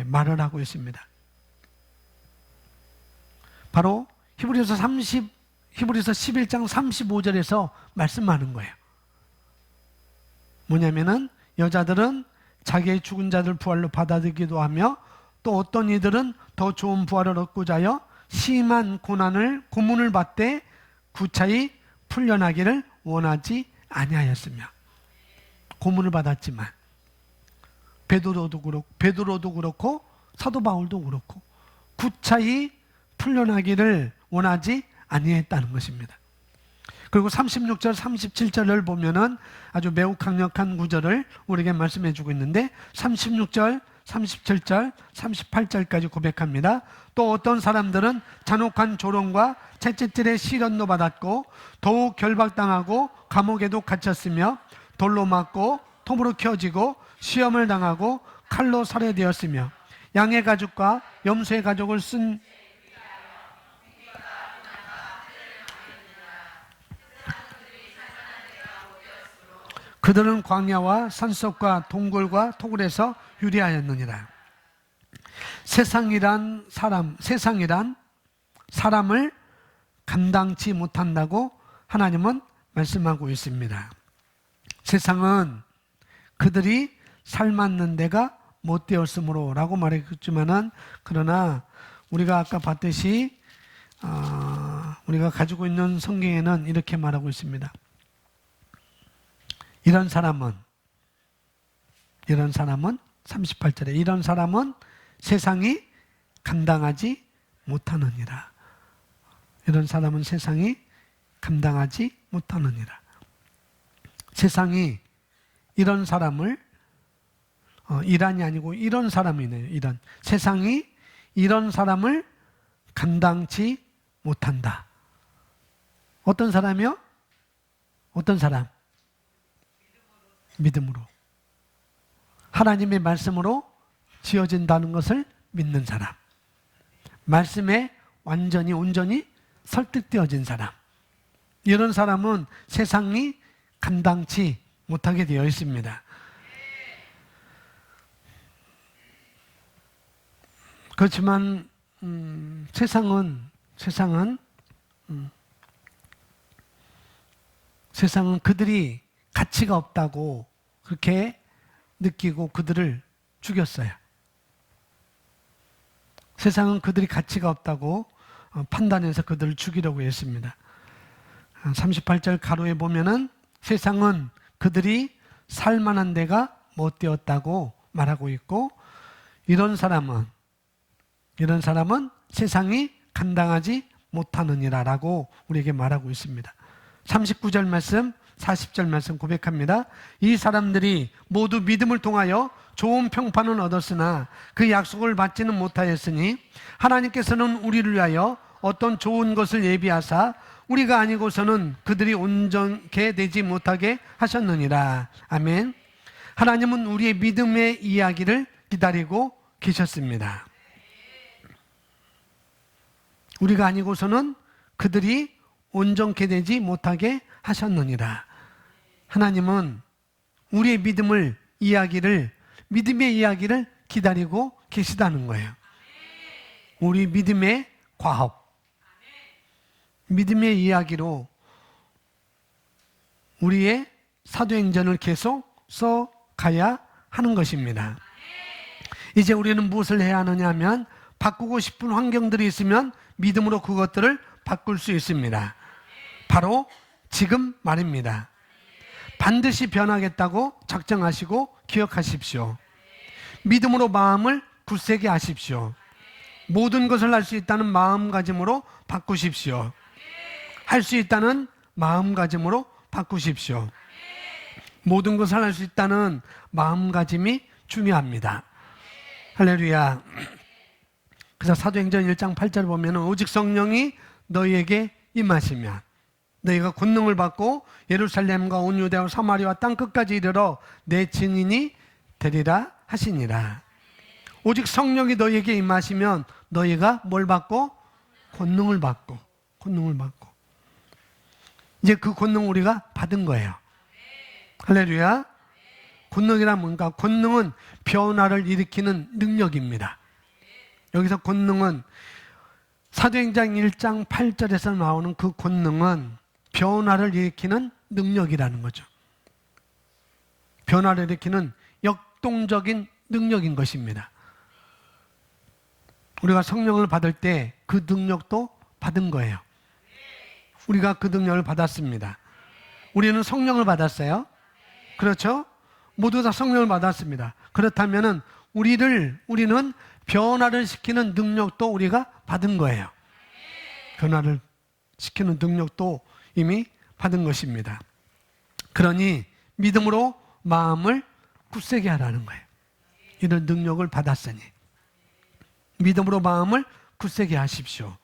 말을 하고 있습니다. 바로 히브리서 11장 35절에서 말씀하는 거예요. 뭐냐면은 여자들은 자기의 죽은 자들 부활로 받아들이기도 하며 또 어떤 이들은 더 좋은 부활을 얻고자 하여 심한 고문을 받되 구차히 풀려나기를 원하지 아니하였으며, 고문을 받았지만 베드로도 그렇고 사도 바울도 그렇고 구차히 풀려나기를 원하지 아니했다는 것입니다. 그리고 36절 37절을 보면은 아주 매우 강력한 구절을 우리에게 말씀해 주고 있는데, 36절 37절 38절까지 고백합니다. 또 어떤 사람들은 잔혹한 조롱과 채찍질의 시련도 받았고 더욱 결박당하고 감옥에도 갇혔으며 돌로 맞고 톱으로 켜지고 시험을 당하고 칼로 살해되었으며 양의 가죽과 염소의 가죽을 쓴 그들은 광야와 산속과 동굴과 토굴에서 유리하였느니라. 세상이란 사람을 감당치 못한다고 하나님은 말씀하고 있습니다. 세상은 그들이 살맞는 데가 못 되었으므로 라고 말했지만은, 그러나 우리가 아까 봤듯이 우리가 가지고 있는 성경에는 이렇게 말하고 있습니다. 이런 사람은 38절에 이런 사람은 세상이 감당하지 못하느니라. 이런 사람은 세상이 감당하지 못하느니라. 세상이 이런 사람을 이란이 아니고 이런 사람이네요. 세상이 이런 사람을 감당치 못한다. 어떤 사람이요? 어떤 사람? 믿음으로, 하나님의 말씀으로 지어진다는 것을 믿는 사람, 말씀에 완전히 온전히 설득되어진 사람, 이런 사람은 세상이 감당치 못하게 되어 있습니다. 그렇지만 세상은 그들이 가치가 없다고 그렇게 느끼고 그들을 죽였어요. 세상은 그들이 가치가 없다고 판단해서 그들을 죽이려고 했습니다. 38절 가로에 보면은 세상은 그들이 살만한 데가 못되었다고 말하고 있고, 이런 사람은 세상이 감당하지 못하느니라 라고 우리에게 말하고 있습니다. 39절 말씀, 40절 말씀 고백합니다. 이 사람들이 모두 믿음을 통하여 좋은 평판은 얻었으나 그 약속을 받지는 못하였으니 하나님께서는 우리를 위하여 어떤 좋은 것을 예비하사 우리가 아니고서는 그들이 온전케 되지 못하게 하셨느니라. 아멘. 하나님은 우리의 믿음의 이야기를 기다리고 계셨습니다. 우리가 아니고서는 그들이 온전케 되지 못하게 하셨느니라. 하나님은 우리의 믿음의 이야기를 기다리고 계시다는 거예요. 우리 믿음의 과업, 믿음의 이야기로 우리의 사도행전을 계속 써가야 하는 것입니다. 이제 우리는 무엇을 해야 하느냐 하면, 바꾸고 싶은 환경들이 있으면 믿음으로 그것들을 바꿀 수 있습니다. 바로 지금 말입니다. 반드시 변하겠다고 작정하시고 기억하십시오. 믿음으로 마음을 굳세게 하십시오. 모든 것을 할 수 있다는 마음가짐으로 바꾸십시오. 할 수 있다는 마음가짐으로 바꾸십시오. 모든 것을 할 수 있다는 마음가짐이 중요합니다. 할렐루야. 그래서 사도행전 1장 8절 보면, 오직 성령이 너희에게 임하시면 너희가 권능을 받고 예루살렘과 온 유대와 사마리아 땅끝까지 이르러 내 증인이 되리라 하시니라. 오직 성령이 너희에게 임하시면 너희가 뭘 받고? 권능을 받고. 이제 그 권능 우리가 받은 거예요. 할렐루야. 권능이란 뭔가? 권능은 변화를 일으키는 능력입니다. 여기서 권능은 사도행전 1장 8절에서 나오는 그 권능은 변화를 일으키는 능력이라는 거죠. 변화를 일으키는 역동적인 능력인 것입니다. 우리가 성령을 받을 때 그 능력도 받은 거예요. 우리가 그 능력을 받았습니다. 우리는 성령을 받았어요. 그렇죠? 모두 다 성령을 받았습니다. 그렇다면 우리는 변화를 시키는 능력도 우리가 받은 거예요. 변화를 시키는 능력도 이미 받은 것입니다. 그러니 믿음으로 마음을 굳세게 하라는 거예요. 이런 능력을 받았으니 믿음으로 마음을 굳세게 하십시오.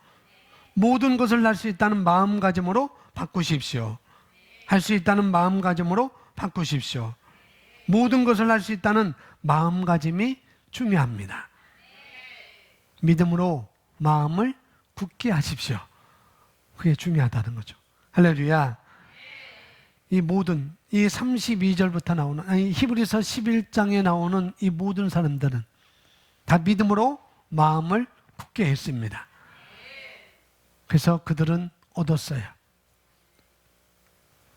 모든 것을 할 수 있다는 마음가짐으로 바꾸십시오. 할 수 있다는 마음가짐으로 바꾸십시오. 모든 것을 할 수 있다는 마음가짐이 중요합니다. 믿음으로 마음을 굳게 하십시오. 그게 중요하다는 거죠. 할렐루야. 이 32절부터 나오는, 히브리서 11장에 나오는 이 모든 사람들은 다 믿음으로 마음을 굳게 했습니다. 그래서 그들은 얻었어요.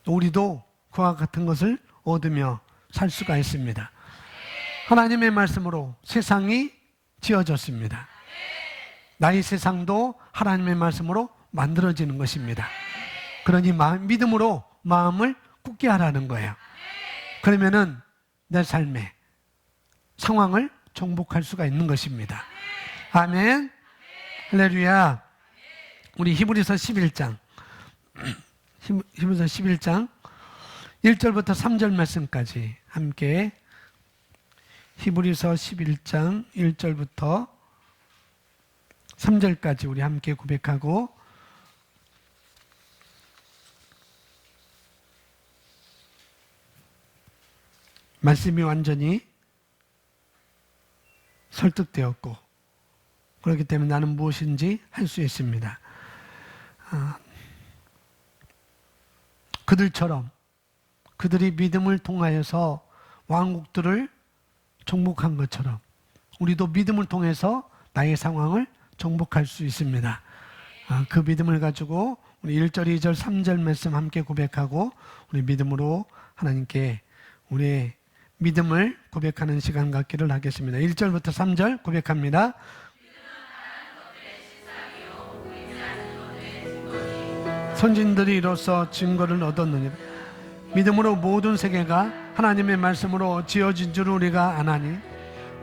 우리도 그와 같은 것을 얻으며 살 수가 있습니다. 하나님의 말씀으로 세상이 지어졌습니다. 나의 세상도 하나님의 말씀으로 만들어지는 것입니다. 그러니 믿음으로 마음을 굳게 하라는 거예요. 그러면은 내 삶의 상황을 정복할 수가 있는 것입니다. 아멘. 할렐루야. 우리 히브리서 11장 1절부터 3절 말씀까지 함께, 히브리서 11장 1절부터 3절까지 우리 함께 고백하고, 말씀이 완전히 설득되었고 그렇기 때문에 나는 무엇인지 할 수 있습니다. 그들처럼 그들이 믿음을 통하여서 왕국들을 정복한 것처럼 우리도 믿음을 통해서 나의 상황을 정복할 수 있습니다. 그 믿음을 가지고 우리 1절, 2절, 3절 말씀 함께 고백하고 우리 믿음으로 하나님께 우리의 믿음을 고백하는 시간 갖기를 하겠습니다. 1절부터 3절 고백합니다. 선진들이 이로써 증거를 얻었느니라. 믿음으로 모든 세계가 하나님의 말씀으로 지어진 줄 우리가 아나니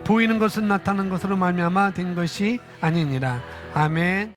보이는 것은 나타난 것으로 말미암아 된 것이 아니니라. 아멘.